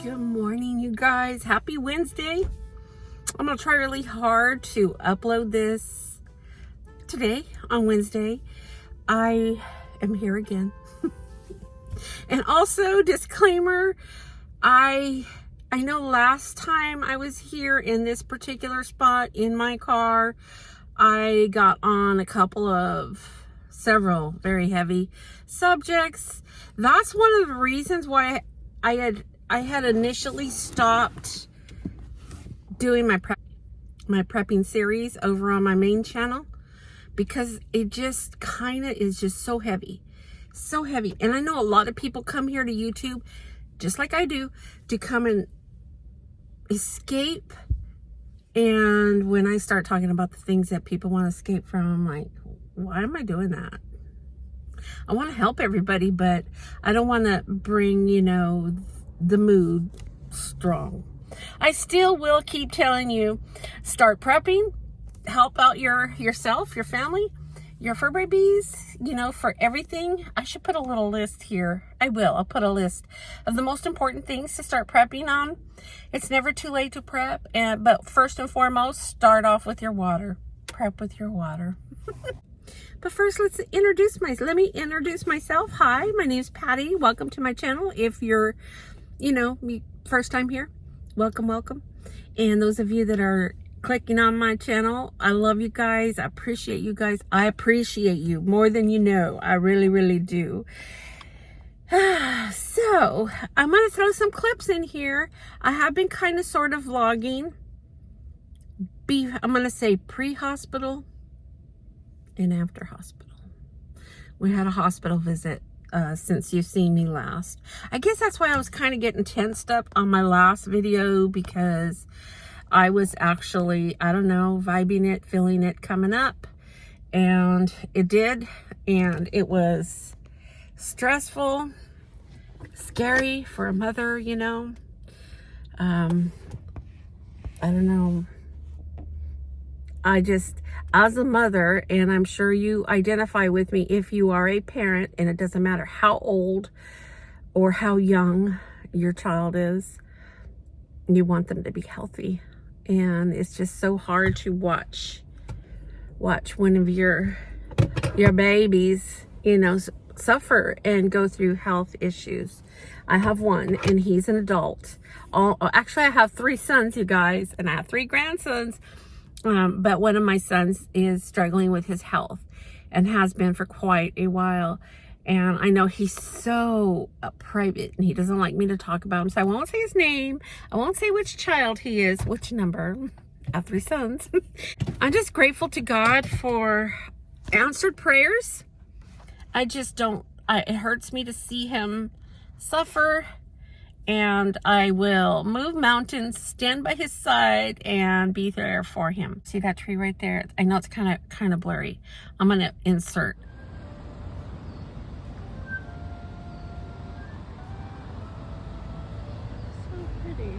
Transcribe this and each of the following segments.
Good morning, you guys. Happy Wednesday. I'm going to try really hard to upload this today on Wednesday. I am here again. And also, disclaimer, I know last time I was here in this particular spot in my car, I got on several very heavy subjects. That's one of the reasons why I had initially stopped doing my prepping series over on my main channel, because it just kind of is just so heavy. And I know a lot of people come here to YouTube, just like I do, to come and escape. And when I start talking about the things that people want to escape from, I'm like, why am I doing that? I want to help everybody, but I don't want to bring, the mood strong. I still will keep telling you, start prepping, help out yourself, your family, your fur babies, for everything. I should put a little list here. I'll put a list of the most important things to start prepping on. It's never too late to prep, but first and foremost, start off with your water. Prep with your water. But first, let me introduce myself. Hi, my name's Patty. Welcome to my channel. If you're, first time here, welcome. And those of you that are clicking on my channel, I love you guys. I appreciate you guys. I appreciate you more than you know. I really, really do. So, I'm going to throw some clips in here. I have been kind of sort of vlogging. I'm going to say pre-hospital and after hospital. We had a hospital visit since you've seen me last. I guess that's why I was kind of getting tensed up on my last video, because I was actually, vibing it, feeling it coming up. And it did. And it was stressful, scary for a mother, I don't know. As a mother, and I'm sure you identify with me if you are a parent, and it doesn't matter how old or how young your child is, you want them to be healthy. And it's just so hard to watch one of your babies, suffer and go through health issues. I have one, and he's an adult. Actually, I have 3 sons, you guys, and I have 3 grandsons. But one of my sons is struggling with his health and has been for quite a while. And I know he's so private, and he doesn't like me to talk about him. So I won't say his name. I won't say which child he is, which number. I have 3 sons. I'm just grateful to God for answered prayers. It hurts me to see him suffer. And I will move mountains, stand by his side, and be there for him. See that tree right there? I know it's kind of blurry. I'm going to insert. So pretty.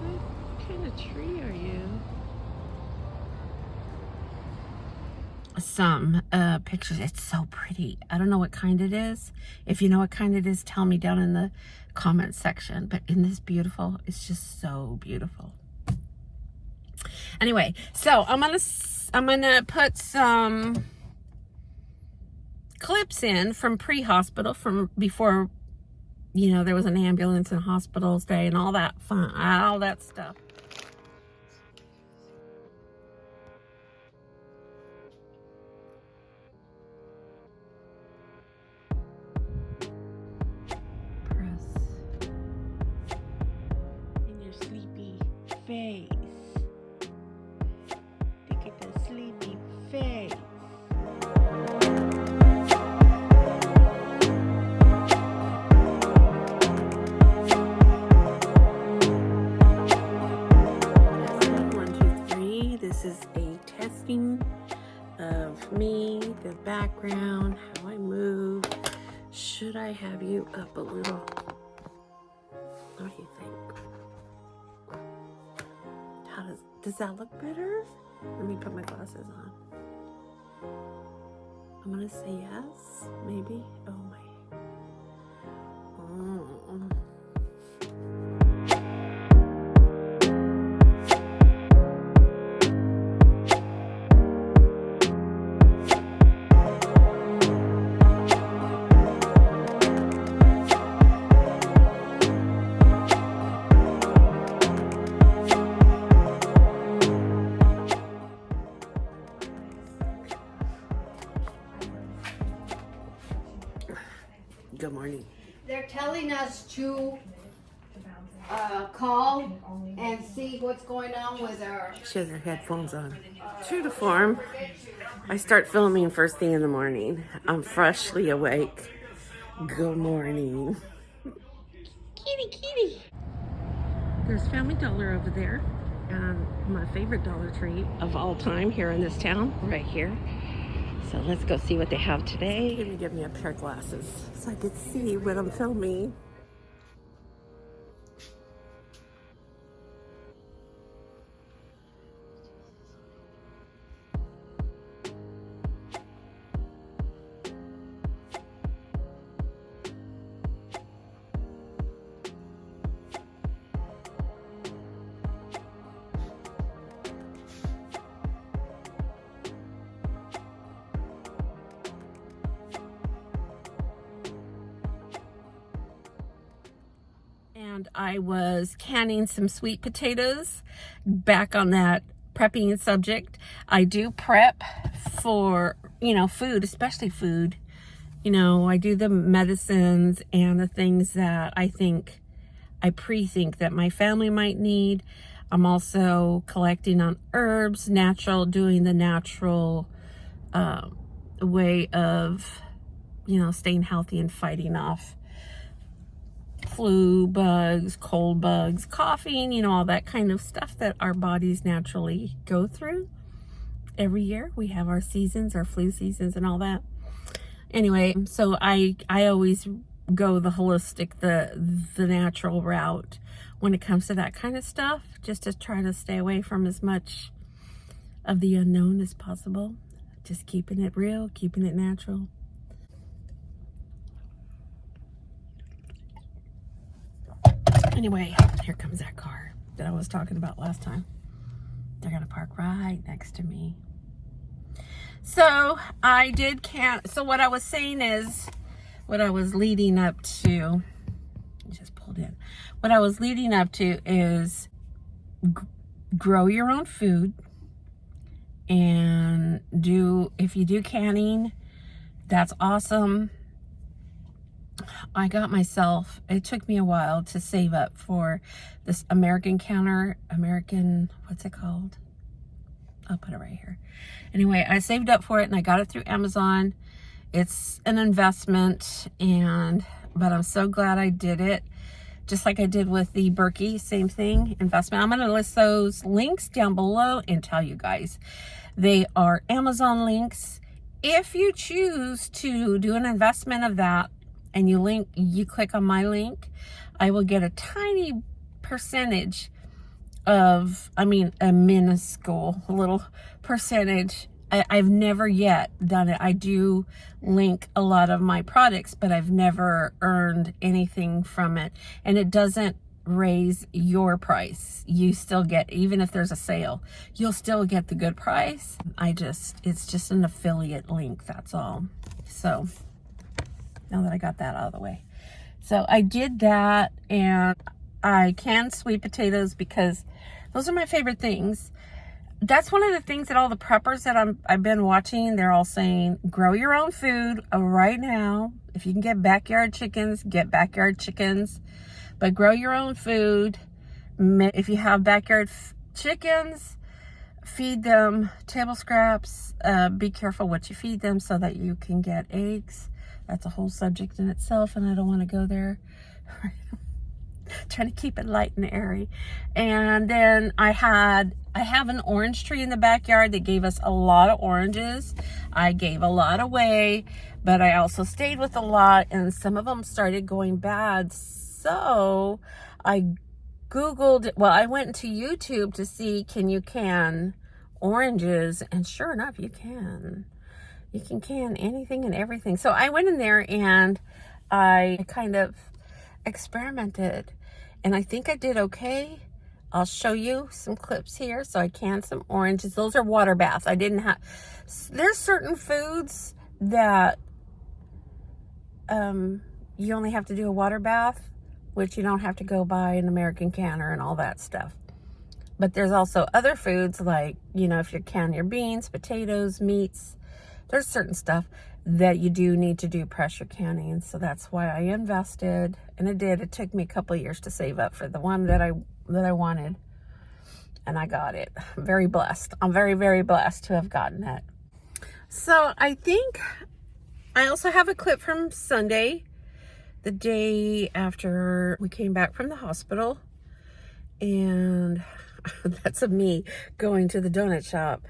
What kind of tree are you? Some pictures. It's so pretty. I don't know what kind it is. If you know what kind it is, tell me down in the comment section. But isn't this beautiful? It's just so beautiful. Anyway, so I'm gonna put some clips in from pre-hospital, from before there was an ambulance and hospital stay and all that fun, all that stuff. Face. Look at the sleepy face. One, 2, 3. This is a testing of me, the background, how I move. Should I have you up a little? What do you think? Does that look better? Let me put my glasses on. I'm gonna say yes, maybe. Oh my. Oh. Good morning. They're telling us to call and see what's going on with our... She has her headphones on. True to form, I start filming first thing in the morning. I'm freshly awake. Good morning. Kitty, kitty. There's Family Dollar over there. And my favorite Dollar Tree of all time here in this town, right here. So let's go see what they have today. Can you give me a pair of glasses so I can see what I'm filming? And I was canning some sweet potatoes. Back on that prepping subject, I do prep for, food, especially food. I do the medicines and the things that I pre-think that my family might need. I'm also collecting on herbs, doing the natural way of, staying healthy and fighting off flu bugs, cold bugs, coughing, all that kind of stuff that our bodies naturally go through. Every year we have our seasons, our flu seasons and all that. Anyway, so I always go the holistic, the natural route when it comes to that kind of stuff, just to try to stay away from as much of the unknown as possible. Just keeping it real, keeping it natural. Anyway, here comes that car that I was talking about last time. They're gonna park right next to me. So I did so what I was saying is, what I was leading up to, just pulled in. What I was leading up to is grow your own food, and if you do canning, that's awesome. I got myself, it took me a while to save up for this what's it called? I'll put it right here. Anyway, I saved up for it and I got it through Amazon. It's an investment, but I'm so glad I did it. Just like I did with the Berkey, same thing, investment. I'm going to list those links down below and tell you guys. They are Amazon links. If you choose to do an investment of that, and you click on my link, I will get a tiny percentage a minuscule little percentage. I've never yet done it. I do link a lot of my products, but I've never earned anything from it. And it doesn't raise your price. You still get, even if there's a sale, you'll still get the good price. It's just an affiliate link, that's all. So now that I got that out of the way. So I did that, and I canned sweet potatoes because those are my favorite things. That's one of the things that all the preppers that I've been watching, they're all saying, grow your own food right now. If you can get backyard chickens, get backyard chickens. But grow your own food. If you have backyard chickens, feed them table scraps. Be careful what you feed them so that you can get eggs. That's a whole subject in itself, and I don't want to go there. Trying to keep it light and airy. And then I have an orange tree in the backyard that gave us a lot of oranges. I gave a lot away, but I also stayed with a lot, and some of them started going bad. So I Googled, well, I went to YouTube to see, can you can oranges? And sure enough, you can. You can can anything and everything. So I went in there and I kind of experimented. And I think I did okay. I'll show you some clips here. So I canned some oranges. Those are water baths. I didn't have... There's certain foods that you only have to do a water bath, which you don't have to go buy an American canner and all that stuff. But there's also other foods like, you know, if you can your beans, potatoes, meats, there's certain stuff that you do need to do pressure canning. So that's why I invested, and it did. It took me a couple of years to save up for the one that I wanted, and I got it. I'm very blessed. I'm very, very blessed to have gotten it. So I think I also have a clip from Sunday, the day after we came back from the hospital, and that's of me going to the donut shop.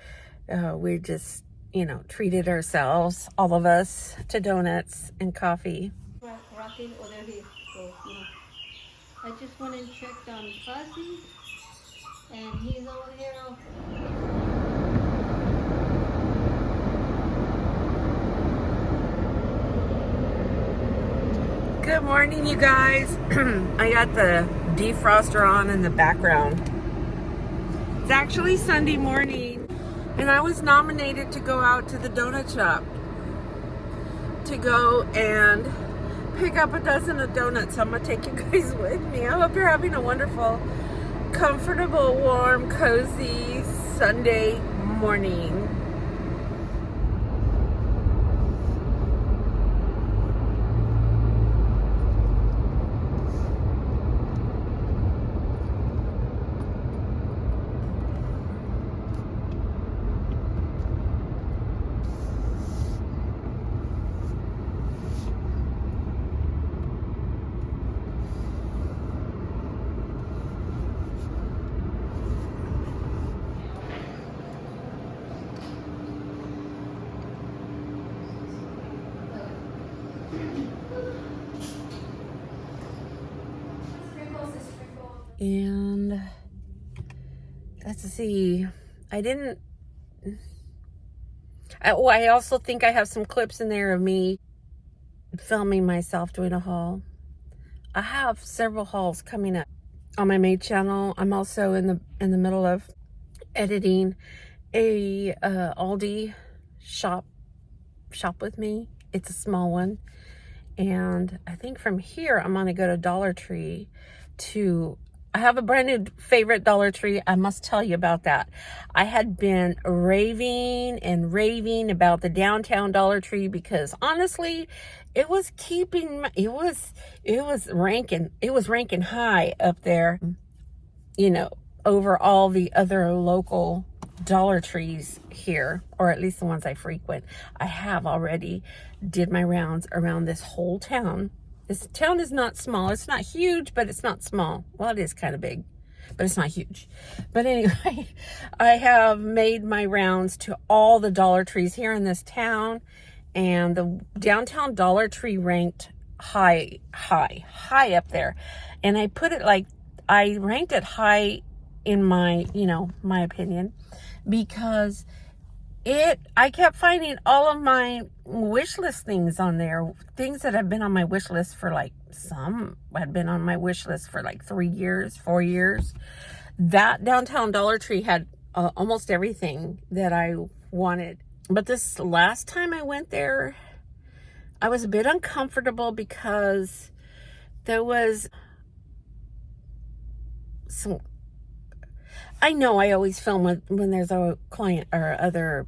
We just, you know, treated ourselves, all of us, to donuts and coffee. Rocking over here. So, you know, I just went and checked on Fuzzy, and he's over here. Good morning, you guys. I got the defroster on in the background. It's actually Sunday morning, and I was nominated to go out to the donut shop to go and pick up a dozen of donuts. I'm gonna take you guys with me. I hope you're having a wonderful, comfortable, warm, cozy Sunday morning. And let's see, I also think I have some clips in there of me filming myself doing a haul. I have several hauls coming up on my main channel. I'm also in the middle of editing a Aldi shop with me. It's a small one, and I think from here I'm gonna go to Dollar Tree to... I have a brand new favorite Dollar Tree. I must tell you about that. I had been raving and raving about the downtown Dollar Tree because honestly, it was ranking high up there, you know, over all the other local Dollar Trees here, or at least the ones I frequent. I have already did my rounds around this whole town. This town is not small. It's not huge, but it's not small. Well, it is kind of big, but it's not huge. But anyway, I have made my rounds to all the Dollar Trees here in this town, and the downtown Dollar Tree ranked high up there. And I put it like, I ranked it high in my, you know, my opinion, because I kept finding all of my wish list things on there, things that have been on my wish list for like, some had been on my wish list for like 3 years, 4 years. That downtown Dollar Tree had almost everything that I wanted. But this last time I went there, I was a bit uncomfortable because there was some... I know I always film when there's a client or other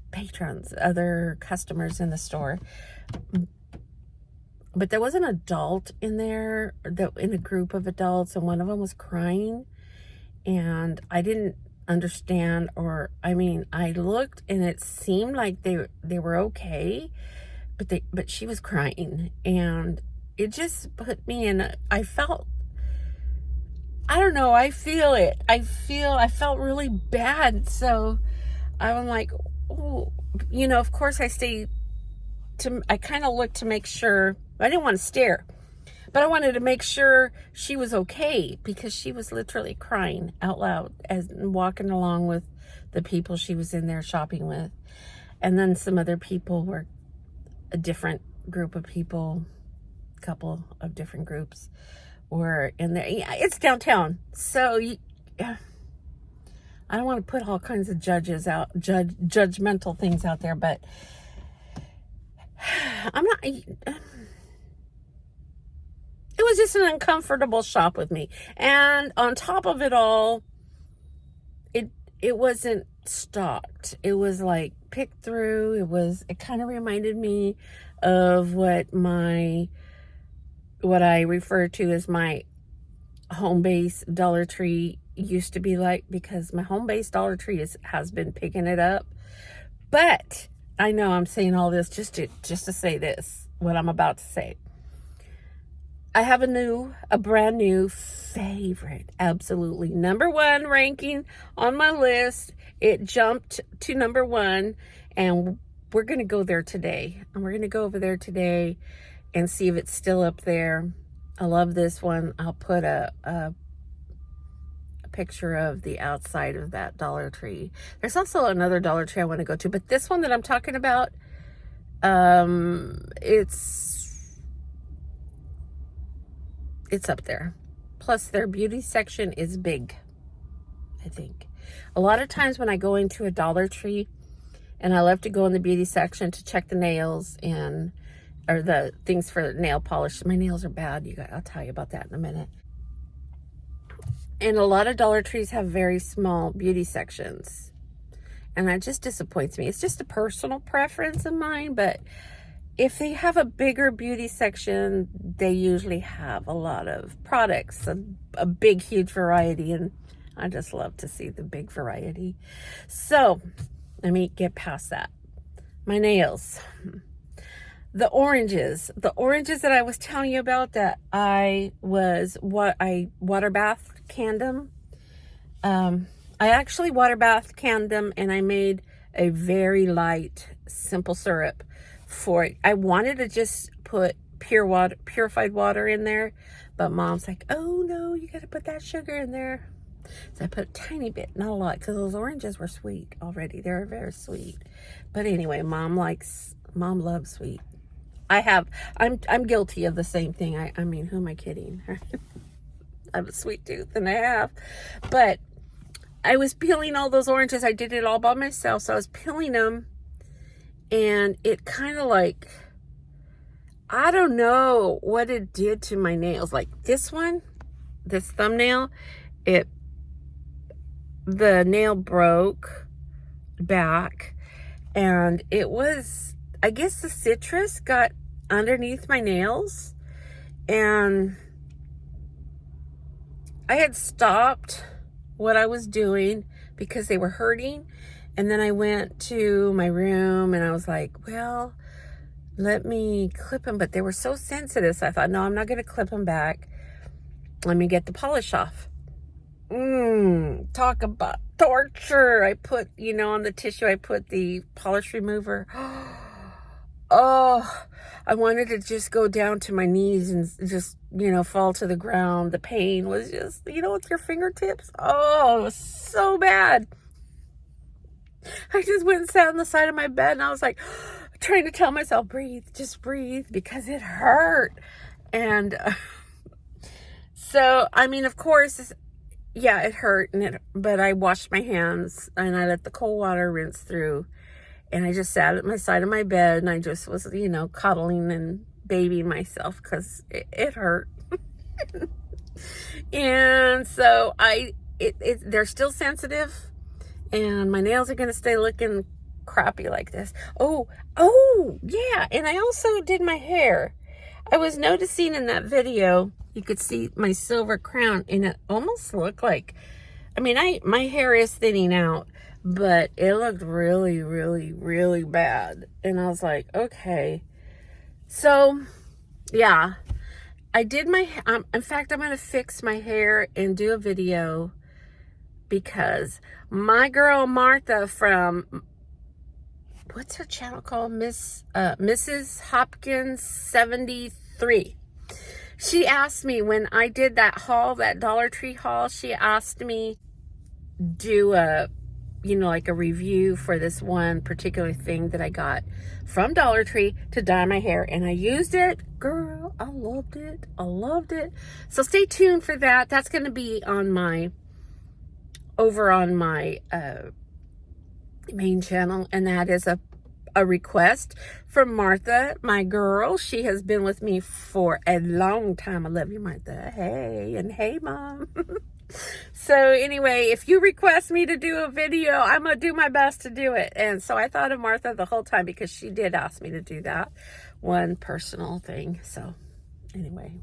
patrons, other customers in the store. But there was an adult in there, in a group of adults, and one of them was crying. And I didn't understand, or I mean, I looked and it seemed like they were okay, but she was crying, and it just put me in. I felt... I don't know, I feel it. I felt really bad. So I'm like, oh, you know, of course I kind of looked to make sure. I didn't want to stare, But I wanted to make sure she was okay because she was literally crying out loud as walking along with the people she was in there shopping with. And then some other people were a different group of people, couple of different groups were in there. Yeah, it's downtown. So I don't want to put all kinds of judgmental things out there, but I'm not. It was just an uncomfortable shop with me. And on top of it all, it wasn't stocked. It was like picked through. It kind of reminded me of what I refer to as my home base Dollar Tree used to be like, because my home base Dollar Tree has been picking it up. But I know I'm saying all this just to say this, what I'm about to say. I have a brand new favorite, absolutely number one ranking on my list. It jumped to number one, and we're going to go there today. And we're going to go over there today and see if it's still up there. I love this one. I'll put a picture of the outside of that Dollar Tree. There's also another Dollar Tree I want to go to, but this one that I'm talking about, it's up there. Plus their beauty section is big, I think. A lot of times when I go into a Dollar Tree, and I love to go in the beauty section to check the nails or the things for nail polish. My nails are bad, you guys. I'll tell you about that in a minute. And a lot of Dollar Trees have very small beauty sections. And that just disappoints me. It's just a personal preference of mine, but if they have a bigger beauty section, they usually have a lot of products, a big, huge variety, and I just love to see the big variety. So, let me get past that. My nails. The oranges that I was telling you about that I water bath canned them. I actually water bath canned them, and I made a very light, simple syrup for it. I wanted to just put purified water in there, but Mom's like, oh no, you got to put that sugar in there. So I put a tiny bit, not a lot, because those oranges were sweet already. They're very sweet. But anyway, Mom loves sweet. I'm guilty of the same thing. I mean, who am I kidding? I have a sweet tooth, and I have. But I was peeling all those oranges. I did it all by myself, so I was peeling them, and it kind of like, I don't know what it did to my nails. Like this thumbnail, the nail broke back, and it was, I guess the citrus got underneath my nails, and I had stopped what I was doing because they were hurting. And then I went to my room and I was like, well, let me clip them. But they were so sensitive. So I thought, no, I'm not going to clip them back. Let me get the polish off. Talk about torture. I put, on the tissue, I put the polish remover. Oh, I wanted to just go down to my knees and just, fall to the ground. The pain was just, with your fingertips. Oh, it was so bad. I just went and sat on the side of my bed, and I was like, trying to tell myself, breathe, just breathe, because it hurt. And so, I mean, of course, yeah, it hurt, but I washed my hands, and I let the cold water rinse through, and I just sat at my side of my bed, and I just was, cuddling and babying myself, because it hurt. And so they're still sensitive, and my nails are going to stay looking crappy like this. Oh, yeah. And I also did my hair. I was noticing in that video, you could see my silver crown, and it almost looked like, my hair is thinning out, but it looked really, really, really bad. And I was like, okay. So, yeah. I did in fact, I'm going to fix my hair and do a video, because my girl Martha from, what's her channel called? Mrs. Hopkins 73. She asked me when I did that haul, that Dollar Tree haul, she asked me do a, like a review for this one particular thing that I got from Dollar Tree to dye my hair, and I used it. Girl, I loved it. I loved it. So stay tuned for that. That's going to be on over on my main channel, and that is a request from Martha, my girl. She has been with me for a long time. I love you, Martha. Hey, and hey, Mom. So anyway, if you request me to do a video, I'm going to do my best to do it. And so I thought of Martha the whole time because she did ask me to do that one personal thing. So anyway.